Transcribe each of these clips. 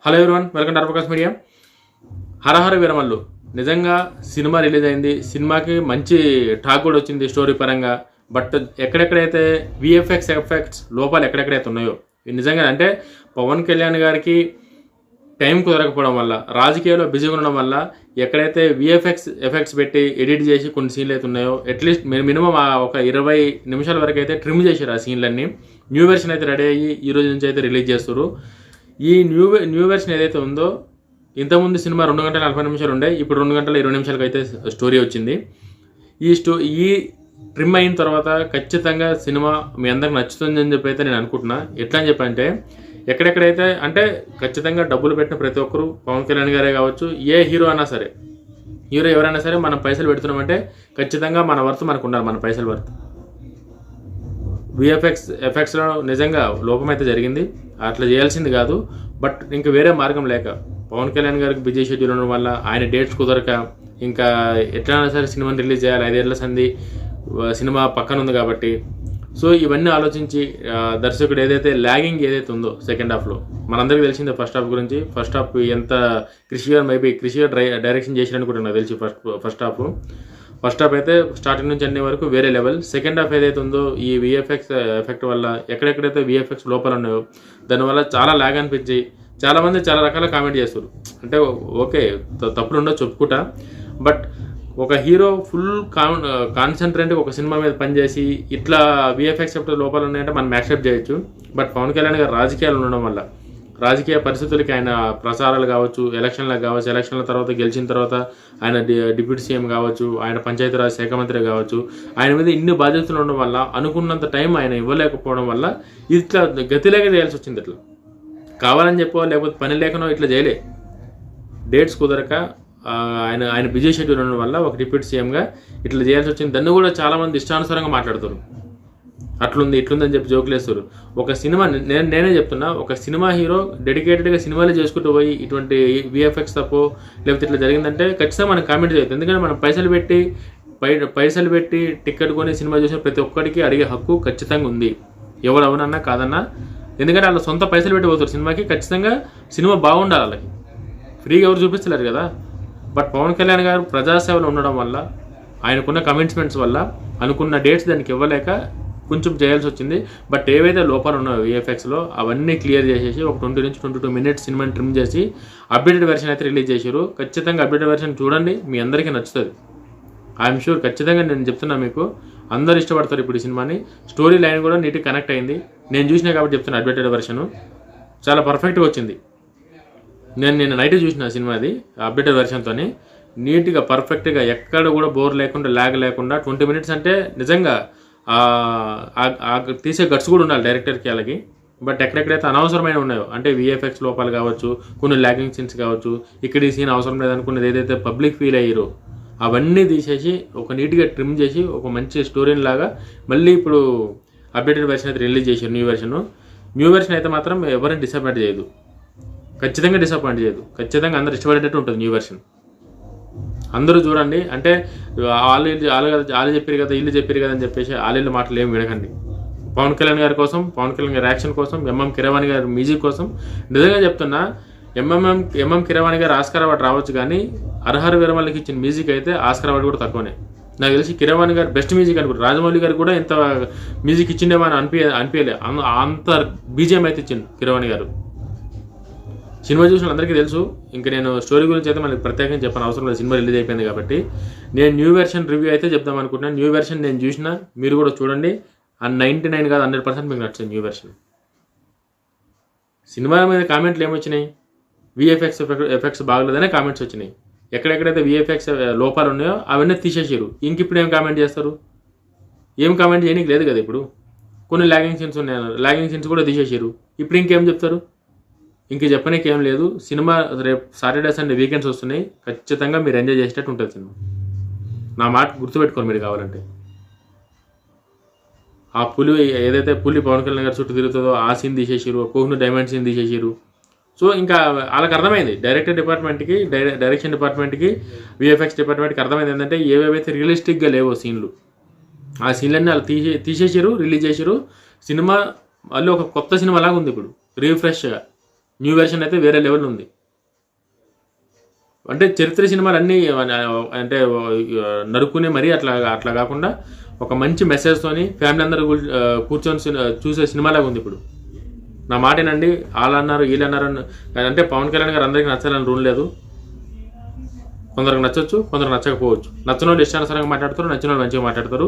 Hello everyone, welcome to ఆర్వకాస్ట్ media. Harahara Veeramallu నిజంగా cinema release అయింది. సినిమాకి మంచి టాక్ కూడా వచ్చింది స్టోరీ పరంగా. బట్ ఎక్కడెక్కడైతే విఎఫ్ఎక్స్ ఎఫెక్ట్స్ లోపాలు ఎక్కడెక్కడైతే ఉన్నాయో నిజంగా అంటే పవన్ కళ్యాణ్ గారికి టైం కుదరకపోవడం వల్ల, రాజకీయాల్లో బిజీగా ఉండడం వల్ల ఎక్కడైతే విఎఫ్ఎక్స్ ఎఫెక్ట్స్ పెట్టి ఎడిట్ చేసి కొన్ని సీన్లు అయితే ఉన్నాయో అట్లీస్ట్ మినిమం ఒక 20 నిమిషాల వరకు అయితే ట్రిమ్ చేశారు ఆ సీన్లన్నీ. న్యూ వెర్షన్ అయితే రెడీ అయ్యి ఈ రోజు నుంచి అయితే రిలీజ్ చేస్తారు. ఈ న్యూ వెర్షన్ ఏదైతే ఉందో, ఇంతకుముందు సినిమా 2 గంటల 40 నిమిషాలు ఉండే, ఇప్పుడు 2 గంటల 20 నిమిషాలకు అయితే స్టోరీ వచ్చింది. ఈ ట్రిమ్ అయిన తర్వాత ఖచ్చితంగా సినిమా మీ అందరికి నచ్చుతుందని చెప్పి అయితే నేను అనుకుంటున్నా. ఎట్లా అని చెప్పంటే ఎక్కడెక్కడైతే అంటే ఖచ్చితంగా డబ్బులు పెట్టిన ప్రతి ఒక్కరు, పవన్ కళ్యాణ్ గారే కావచ్చు, ఏ హీరో అయినా సరే, హీరో ఎవరైనా సరే, మనం పైసలు పెడుతున్నామంటే ఖచ్చితంగా మన వర్త్ మనకు ఉండాలి, మన పైసలు వర్త్. ఎఫెక్ట్స్లో నిజంగా లోపం అయితే జరిగింది, అట్లా చేయాల్సింది కాదు. బట్ ఇంకా వేరే మార్గం లేక పవన్ కళ్యాణ్ గారికి బిజీ షెడ్యూల్ ఉండడం వల్ల, ఆయన డేట్స్ కుదరక, ఇంకా ఎట్లైనా సరే సినిమాని రిలీజ్ చేయాలి, 5 ఏళ్ల సంది సినిమా పక్కన ఉంది కాబట్టి, సో ఇవన్నీ ఆలోచించి దర్శకుడు ఏదైతే ల్యాగింగ్ ఏదైతే ఉందో సెకండ్ హాఫ్లో, మనందరికీ తెలిసిందే ఫస్ట్ హాఫ్ గురించి. ఫస్ట్ హాఫ్ ఎంత కృషి గారు డైరెక్షన్ చేసిరని కూడా నాకు తెలిసి ఫస్ట్ హాఫ్ అయితే స్టార్టింగ్ నుంచి అన్ని వరకు వేరే లెవెల్. సెకండ్ హాఫ్ ఏదైతే ఉందో ఈ విఎఫ్ఎక్స్ ఎఫెక్ట్ వల్ల ఎక్కడెక్కడైతే విఎఫ్ఎక్స్ లోపల ఉన్నాయో దానివల్ల చాలా ల్యాగ్ అనిపించి చాలామంది చాలా రకాల కామెంట్ చేస్తారు. అంటే ఓకే, తప్పులు ఉండో చెప్పుకుంటా, బట్ ఒక హీరో ఫుల్ కాన్సన్ట్రేట్గా ఒక సినిమా మీద పనిచేసి ఇట్లా విఎఫ్ఎక్స్ లోపాలు ఉన్నాయంటే మనం యాక్సెప్ట్ చేయొచ్చు. బట్ పవన్ కళ్యాణ్ గారు రాజకీయాలు ఉండడం వల్ల, రాజకీయ పరిస్థితులకి ఆయన ప్రసారాలు కావచ్చు, ఎలక్షన్లకు కావచ్చు, ఎలక్షన్ల తర్వాత గెలిచిన తర్వాత ఆయన డిప్యూటీ సీఎం కావచ్చు, ఆయన పంచాయతీరాజ్ శాఖ మంత్రి కావచ్చు, ఆయన మీద ఇన్ని బాధ్యతలు ఉండడం వల్ల అనుకున్నంత టైం ఆయన ఇవ్వలేకపోవడం వల్ల ఇట్లా గతిలేక చేయాల్సి వచ్చింది. ఇట్లా కావాలని చెప్పో లేకపోతే పని లేకనో ఇట్లా చేయలే, డేట్స్ కుదరక ఆయన బిజీ షెడ్యూల్ ఉండడం వల్ల ఒక డిప్యూటీ సీఎంగా ఇట్లా చేయాల్సి వచ్చింది. దాన్ని కూడా చాలామంది ఇష్టానుసారంగా మాట్లాడుతారు, అట్లుంది ఇట్లుంది అని చెప్పి జోకులు వేస్తారు. ఒక సినిమా నేనే చెప్తున్నా, ఒక సినిమా హీరో డెడికేటెడ్గా సినిమాలు చేసుకుంటూ పోయి ఇటువంటి విఎఫ్ఎక్స్ తప్పో లేకపోతే ఇట్లా జరిగిందంటే ఖచ్చితంగా మనం కామెంట్ చేయొద్దు. ఎందుకంటే మనం పైసలు పెట్టి టికెట్ కొని సినిమా చూసిన ప్రతి ఒక్కరికి అడిగే హక్కు ఖచ్చితంగా ఉంది, ఎవరు అవునన్నా కాదన్నా. ఎందుకంటే వాళ్ళ సొంత పైసలు పెట్టి పోతారు సినిమాకి, ఖచ్చితంగా సినిమా బాగుండాలి, వాళ్ళకి ఫ్రీగా ఎవరు చూపిస్తలేరు కదా. బట్ పవన్ కళ్యాణ్ గారు ప్రజాసేవలో ఉండడం వల్ల, ఆయనకున్న కమిట్మెంట్స్ వల్ల అనుకున్న డేట్స్ దానికి ఇవ్వలేక కొంచెం చేయాల్సి వచ్చింది. బట్ ఏవైతే లోపాలు ఉన్నాయో విఎఫ్ఎక్స్లో అవన్నీ క్లియర్ చేసేసి ఒక 20 నుంచి 22 మినిట్స్ సినిమాని ట్రిమ్ చేసి అప్డేటెడ్ వెర్షన్ అయితే రిలీజ్ చేశారు. ఖచ్చితంగా అప్డేటెడ్ వెర్షన్ చూడండి, మీ అందరికీ నచ్చుతుంది. ఐఎమ్ షూర్, ఖచ్చితంగా నేను చెప్తున్నా, మీకు అందరు ఇష్టపడతారు ఇప్పుడు ఈ సినిమాని. స్టోరీ లైన్ కూడా నీట్గా కనెక్ట్ అయింది. నేను చూసినా కాబట్టి చెప్తున్నా, అప్డేటెడ్ వెర్షన్ చాలా పర్ఫెక్ట్గా వచ్చింది. నేను నైట్ చూసిన సినిమాది అప్డేటెడ్ వెర్షన్తో నీట్గా పర్ఫెక్ట్గా ఎక్కడ కూడా బోర్ లేకుండా, ల్యాగ్ లేకుండా 20 మినిట్స్ అంటే నిజంగా తీసే గట్స్ కూడా ఉండాలి డైరెక్టర్కి వాళ్ళకి. బట్ ఎక్కడెక్కడైతే అనవసరమైన ఉన్నాయో, అంటే విఎఫ్ఎక్స్ లోపాలు కావచ్చు, కొన్ని ల్యాగింగ్ సీన్స్ కావచ్చు, ఇక్కడ ఈ సీన్ అవసరం లేదనుకున్నది ఏదైతే పబ్లిక్ ఫీల్ అయ్యారో అవన్నీ తీసేసి ఒక నీట్గా ట్రిమ్ చేసి ఒక మంచి స్టోరీని లాగా మళ్ళీ ఇప్పుడు అప్డేటెడ్ వెర్షన్ అయితే రిలీజ్ చేశారు. న్యూ వెర్షన్ అయితే మాత్రం ఎవరిని డిసప్పాయింట్ చేయదు, ఖచ్చితంగా డిసప్పాయింట్ చేయదు. ఖచ్చితంగా అందరు ఇష్టపడేటట్టు ఉంటుంది న్యూ వెర్షన్. అందరూ చూడండి. అంటే వాళ్ళు చెప్పారు కదా, వీళ్ళు చెప్పారు కదా అని చెప్పేసి వాళ్ళ మాటలు ఏమి వినకండి. పవన్ కళ్యాణ్ గారి కోసం, పవన్ కళ్యాణ్ గారి యాక్షన్ కోసం, ఎంఎం కీరవాణి గారి మ్యూజిక్ కోసం నిజంగా చెప్తున్నా, ఎంఎం కీరవాణి గారు ఆస్కార్ అవార్డు రావచ్చు, కానీ హరహర వీరమల్లుకి ఇచ్చిన మ్యూజిక్ అయితే ఆస్కార్ అవార్డు కూడా తక్కువనే. నాకు తెలిసి కీరవాణి గారు బెస్ట్ మ్యూజిక్ అనుకుంటారు. రాజమౌళి గారు కూడా ఇంత మ్యూజిక్ ఇచ్చిండేమో అని అనిపించలే, అంత బీజిఎం అయితే ఇచ్చింది కీరవాణి గారు. సినిమా చూసిన అందరికీ తెలుసు, ఇంకా నేను స్టోరీ గురించి అయితే మనకి ప్రత్యేకంగా చెప్పని అవసరం లేదు, సినిమా రిలీజ్ అయిపోయింది కాబట్టి. నేను న్యూ వెర్షన్ రివ్యూ అయితే చెప్దాం అనుకుంటున్నాను. న్యూ వెర్షన్ నేను చూసిన, మీరు కూడా చూడండి. 99 కాదు 100% మీకు నచ్చింది న్యూ వెర్షన్. సినిమా మీద కామెంట్లు ఏమొచ్చినాయి, ఎఫెక్ట్స్ బాగలేదనే కామెంట్స్ వచ్చినాయి. ఎక్కడెక్కడైతే విఎఫ్ఎక్స్ లోపాలు ఉన్నాయో అవన్నీ తీసేసారు. ఇంక ఇప్పుడు ఏం కామెంట్ చేస్తారు, ఏం కామెంట్ చేయడానికి లేదు కదా. ఇప్పుడు కొన్ని ల్యాగింగ్ సీన్స్ ఉన్నాయి, ల్యాగింగ్ సీన్స్ కూడా తీసేసారు. ఇప్పుడు ఇంకేం చెప్తారు, ఇంక చెప్పనీకి ఏం లేదు. సినిమా రేపు సాటర్డే సండే వీకెండ్స్ వస్తున్నాయి, ఖచ్చితంగా మీరు ఎంజాయ్ చేసేటట్టు ఉంటుంది సినిమా. నా మాట గుర్తుపెట్టుకోండి మీరు కావాలంటే. ఆ ఏదైతే పులి పవన్ కళ్యాణ్ గారి చుట్టూ తిరుగుతుందో ఆ సీన్ తీసేసారు, కోహ్ను డైమండ్ సీన్ తీసేసారు. సో ఇంకా వాళ్ళకి అర్థమైంది, డైరెక్షన్ డిపార్ట్మెంట్కి, విఎఫ్ఎక్స్ డిపార్ట్మెంట్కి అర్థమైంది ఏంటంటే ఏవేవైతే రియలిస్టిక్గా లేవో సీన్లు, ఆ సీన్లన్నీ వాళ్ళు తీసేసారు, రిలీజ్ చేశారు. సినిమా మళ్ళీ ఒక కొత్త సినిమా లాగా ఉంది ఇప్పుడు, రీఫ్రెష్గా. న్యూ వెర్షన్ అయితే వేరే లెవెల్ ఉంది. అంటే చరిత్ర సినిమాలు అన్నీ అంటే నరుక్కునే మరీ అట్లా కాకుండా ఒక మంచి మెసేజ్తోని ఫ్యామిలీ అందరూ కూర్చొని చూసే సినిమాలాగా ఉంది. ఇప్పుడు నా మాటేనండి, వాళ్ళు అన్నారు వీళ్ళు అన్నారు అంటే పవన్ కళ్యాణ్ గారు అందరికీ నచ్చాలని రూల్ లేదు. కొందరికి నచ్చవచ్చు, కొందరు నచ్చకపోవచ్చు. నచ్చిన వాళ్ళు ఇష్టానుసారంగా మాట్లాడతారు, నచ్చిన వాళ్ళు మంచిగా మాట్లాడతారు.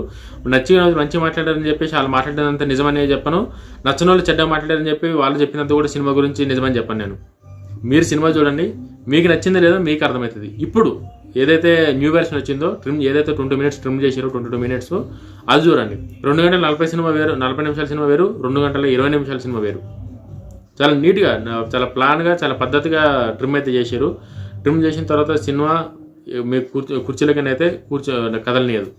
నచ్చిన వాళ్ళు మంచిగా మాట్లాడారని చెప్పేసి వాళ్ళు మాట్లాడేదంతా నిజమని చెప్పను, నచ్చిన వాళ్ళు చెడ్డగా మాట్లాడారని చెప్పి వాళ్ళు చెప్పినంత కూడా సినిమా గురించి నిజమని చెప్పను నేను. మీరు సినిమా చూడండి, మీకు నచ్చిందో లేదో మీకు అర్థమవుతుంది. ఇప్పుడు ఏదైతే న్యూ వెర్షన్ వచ్చిందో ఏదైతే 20 minutes ట్రిమ్ చేశారో 22 minutes అది చూడండి. 2 గంటల 40 సినిమా వేరు, 40 నిమిషాల సినిమా వేరు, 2 గంటల 20 నిమిషాల సినిమా వేరు. చాలా నీట్గా, చాలా ప్లాన్గా, చాలా పద్ధతిగా ట్రిమ్ అయితే చేశారు. ట్రిమ్ చేసిన తర్వాత సినిమా మీకు కుర్చీలకైనా అయితే కదలనియదు.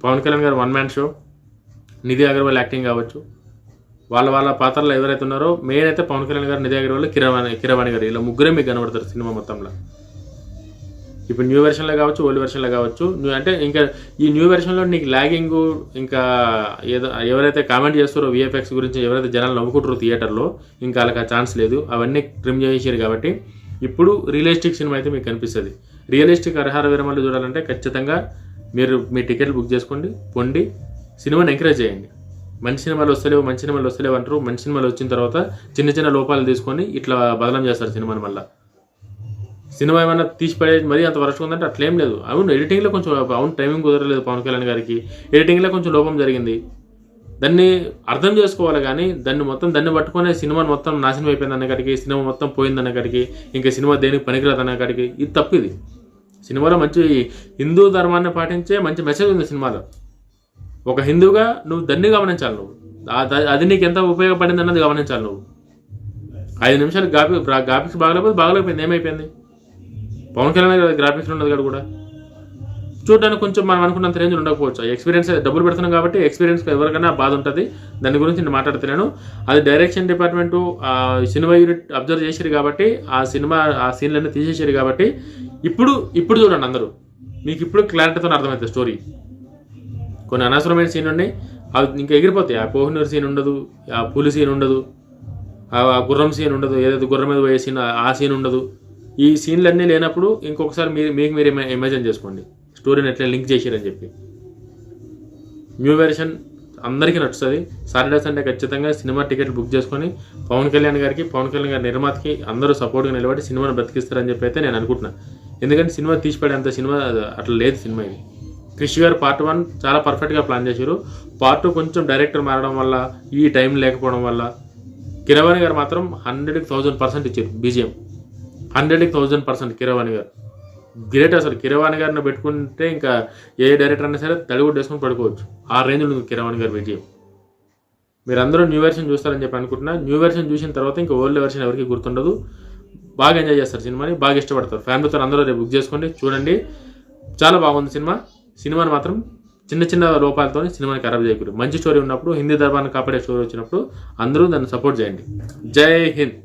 పవన్ కళ్యాణ్ గారు 1 man show, Nidhi Agarwal acting కావచ్చు, వాళ్ళ పాత్రలో ఎవరైతే ఉన్నారో మెయిన్ అయితే పవన్ కళ్యాణ్ గారు, నిధి అగర్వాల్, కిరవాణి గారు, ఇలా ముగ్గురే మీకు కనబడతారు సినిమా మొత్తంలో. ఇప్పుడు న్యూ వెర్షన్లో కావచ్చు, ఓల్డ్ వెర్షన్లో కావచ్చు. అంటే ఇంకా ఈ న్యూ వెర్షన్లో నీకు లాగింగ్, ఇంకా ఎవరైతే కామెంట్ చేస్తారో విఎఫ్ఎక్స్ గురించి, ఎవరైతే జనాలు నవ్వుకుంటారో థియేటర్లో, ఇంకా వాళ్ళకి ఆ ఛాన్స్ లేదు. అవన్నీ ట్రిమ్ చేసారు కాబట్టి ఇప్పుడు రియలిస్టిక్ సినిమా అయితే మీకు కనిపిస్తుంది. రియలిస్టిక్ హరిహర వీరమల్లు చూడాలంటే ఖచ్చితంగా మీరు మీ టికెట్లు బుక్ చేసుకోండి, పొండి సినిమాని ఎంకరేజ్ చేయండి. మంచి సినిమాలు వస్తలేవు అంటారు. మంచి సినిమాలు వచ్చిన తర్వాత చిన్న లోపాలు తీసుకొని ఇట్లా బదలం చేస్తారు సినిమాని. మళ్ళీ సినిమా ఏమైనా తీసిపడే మరీ అంత వరస్ట్ ఉందంటే అట్లేం లేదు. అవును, ఎడిటింగ్లో కొంచెం టైమింగ్ కుదరలేదు పవన్ కళ్యాణ్ గారికి, ఎడిటింగ్లో కొంచెం లోపం జరిగింది. దాన్ని అర్థం చేసుకోవాలి కానీ దాన్ని పట్టుకునే సినిమాని మొత్తం నాశనం అయిపోయింది అన్నకాడికి, సినిమా మొత్తం పోయింది అన్నకాడికి, ఇంకా సినిమా దేనికి పనికిరాదు అన్నకాడికి, ఇది తప్పు. ఇది సినిమాలో మంచి హిందూ ధర్మాన్ని పాటించే మంచి మెసేజ్ ఉంది సినిమాలో. ఒక హిందూగా నువ్వు దాన్ని గమనించాలి. నువ్వు అది నీకు ఎంత ఉపయోగపడింది అన్నది గమనించాలి. నువ్వు 5 నిమిషాలు గ్రాఫిక్స్ బాగలేకపోయింది, ఏమైపోయింది? పవన్ కళ్యాణ్ గ్రాఫిక్స్ ఉన్నది కాదు కూడా చూడడానికి కొంచెం మనం అనుకున్నంత రేంజ్ ఉండకపోవచ్చు. ఎక్స్పీరియన్స్ డబ్బులు పెడుతున్నాం కాబట్టి ఎక్స్పీరియన్స్ ఎవరికైనా బాధ ఉంటుంది. దాని గురించి నేను మాట్లాడుతున్నాను. అది direction department cinema unit observe చేసారు కాబట్టి ఆ సీన్లన్నీ తీసేసారు కాబట్టి ఇప్పుడు చూడండి అందరూ, మీకు ఇప్పుడు క్లారిటీతో అర్థమవుతుంది స్టోరీ. కొన్ని అనవసరమైన సీన్ ఉన్నాయి, అవి ఇంకా ఎగిరిపోతాయి. ఆ కోహినూర్ సీన్ ఉండదు, ఆ పులి సీన్ ఉండదు, ఆ గుర్రం సీన్ ఉండదు, ఏదైతే గుర్రం మీద పోయే సీన్ ఆ సీన్ ఉండదు. ఈ సీన్లన్నీ లేనప్పుడు ఇంకొకసారి మీరు ఇమాజిన్ చేసుకోండి స్టోరీని ఎట్లా లింక్ చేశారని చెప్పి. న్యూ వెర్షన్ అందరికీ నచ్చుతుంది. సాటర్డే సండే ఖచ్చితంగా సినిమా టికెట్లు బుక్ చేసుకొని పవన్ కళ్యాణ్ గారి నిర్మాతకి అందరూ సపోర్ట్గా నిలబడి సినిమాను బ్రతికిస్తారని చెప్పి అయితే నేను అనుకుంటున్నాను. ఎందుకంటే సినిమా తీసిపడేంత సినిమా అట్లా లేదు సినిమా ఇది. క్రిష్ గారు Part 1 చాలా పర్ఫెక్ట్గా ప్లాన్ చేశారు. Part 2 కొంచెం డైరెక్టర్ మారడం వల్ల, ఈ టైం లేకపోవడం వల్ల, కిరవాణి గారు మాత్రం 100,000% ఇచ్చారు. బీజిఎం 100,000% కిరవాణి గారు గ్రేట్. అసలు కిరవాణి గారిని పెట్టుకుంటే ఇంకా ఏ డైరెక్టర్ అయినా సరే తడిగుడ్డ వేసుకొని పడుకోవచ్చు. ఆ రేంజ్లో ఉంది కిరవాణి గారు బీజిఎం. మీరందరూ న్యూ వెర్షన్ చూస్తారని చెప్పి అనుకుంటున్నా. న్యూ వెర్షన్ చూసిన తర్వాత ఇంకా ఓల్డ్ వెర్షన్ ఎవరికి గుర్తుండదు. బాగా ఎంజాయ్ చేస్తారు సినిమాని, బాగా ఇష్టపడతారు. ఫ్యామిలీతో అందరూ రేపు బుక్ చేసుకోండి, చూడండి. చాలా బాగుంది సినిమాని మాత్రం చిన్న లోపాలతో సినిమాని ఖరాబ్ చేయకూడదు. మంచి స్టోరీ ఉన్నప్పుడు, హిందీ ధర్మాన్ని కాపాడే స్టోరీ వచ్చినప్పుడు అందరూ దాన్ని సపోర్ట్ చేయండి. జై హింద్.